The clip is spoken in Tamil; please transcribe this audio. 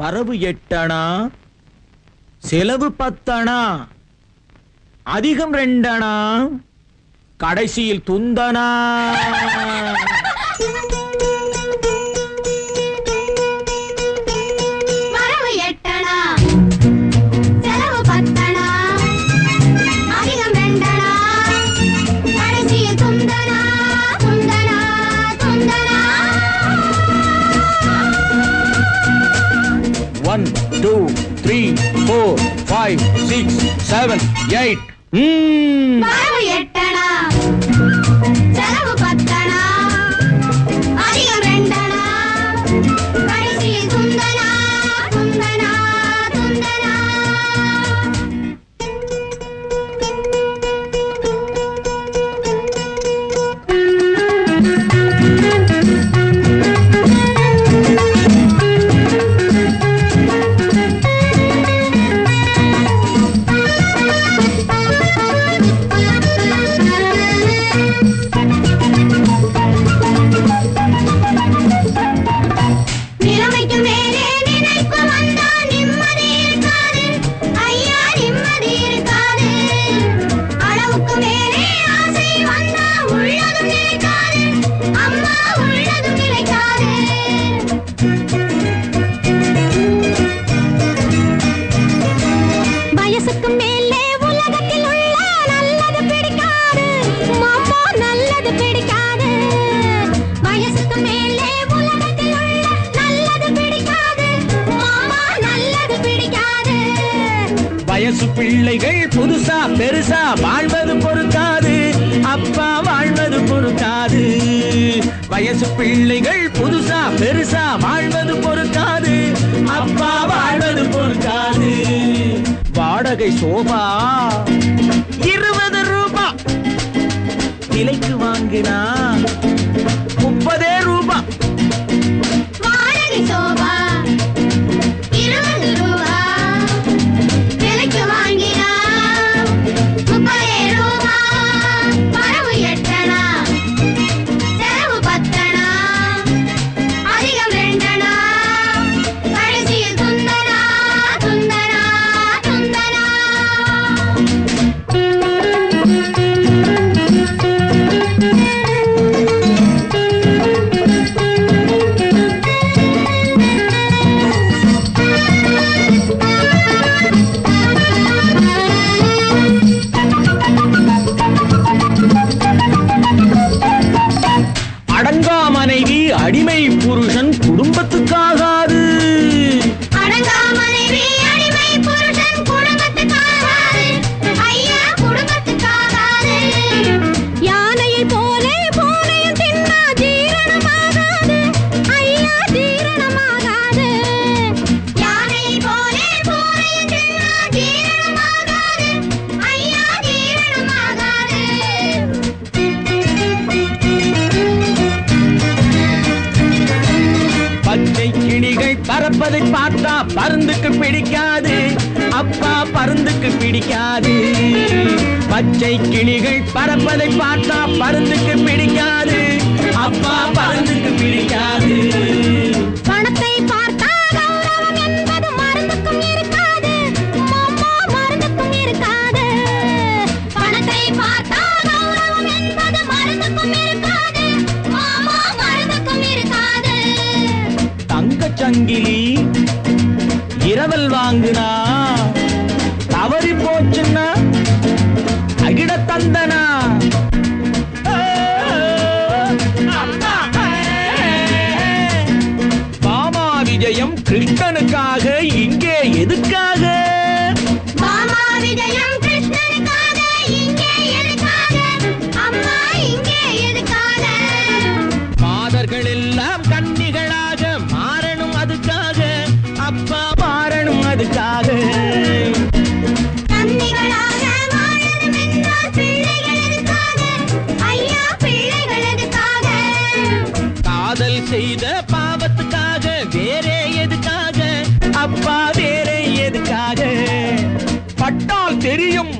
வரவு 8 அணா, செலவு 10 அணா, அதிகம் 2 அணா, கடைசியில் துந்தனா. One, two, three, four, five, six, seven, 8. வரவு 8 அணா, செலவு 10 அணா, அதிகம் 2 அணா, கடைசியில் துந்தனா துந்தனா துந்தனா. வயசு பிள்ளைகள் புதுசா பெருசா வாழ்வது பொறுக்காது, அப்பா வாழ்வது பொறுக்காது. வயசு பிள்ளைகள் புதுசா பெருசா வாழ்வது பொறுக்காது, அப்பா வாழ்வது பொறுக்காது. வாடகை சோபா 20 ரூபாய், விலைக்கு வாங்கினா 30 ரூபாய். வாடகை சோபா 20 ரூபாய், விலைக்கு வாங்கினா 30 ரூபாய். வரவு 8 அணா, செலவு 10 அணா, அதிகம் 2 அணா, கடைசியில் துந்தனா துந்தனா துந்தனா. அடங்கா மனைவி அடிமை புருஷன் குடும்பத்துக்காகாது. அடங்கா மனைவி அடிமை புருஷன் குடும்பத்துக்காகாது, ஐயா குடும்பத்துக்காகாது. யானையை போலே பூனையும் தின்னா ஜீரணமாகாது, ஐயா ஜீரணமாகாது. யானையை போலே பூனையும் தின்னா ஜீரணமாகாது, ஐயா ஜீரணமாகாது. பச்சை கிளிகள் பறப்பதை பார்த்தா பருந்துக்கு பிடிக்காது, அப்பா பருந்துக்கு பிடிக்காது. பச்சை கிளிகள் பறப்பதை பார்த்தா பருந்துக்கு பிடிக்காது, அப்பா பருந்துக்கு பிடிக்காது. பணத்தை பார்த்தா கௌரவம் என்பது மருந்துக்கும் இருக்காது, மாமா மருந்துக்கும் இருக்காது. பணத்தை பார்த்தா கௌரவம் என்பது மருந்துக்கும் இருக்காது, மாமா மருந்துக்கும் இருக்காது. தங்கச் சங்கிலி இரவல் வாங்குனா தவறி போச்சுன்னா அகிட தந்தனா. மாமா விஜயம் கிருஷ்ணனுக்காக, இங்கே எதுக்காக? மாமா விஜயம் கிருஷ்ணனுக்காக, இங்கே எதுக்காக? அம்மா இங்கே எதுக்காக? மாதர்கள் எல்லாம் கன்னிகளாக மாறணும் அதுக்காக, அப்பா மாறணும் அதுக்காக. கன்னிகளாக வாழணும் என்றால் பிள்ளைகள் எதுக்காக? ஐயா பிள்ளைகள் எதுக்காக? காதல் செய்த பாவத்துக்காக, வேறே எதுக்காக? அப்பா வேறே எதுக்காக? பட்டால் தெரியும்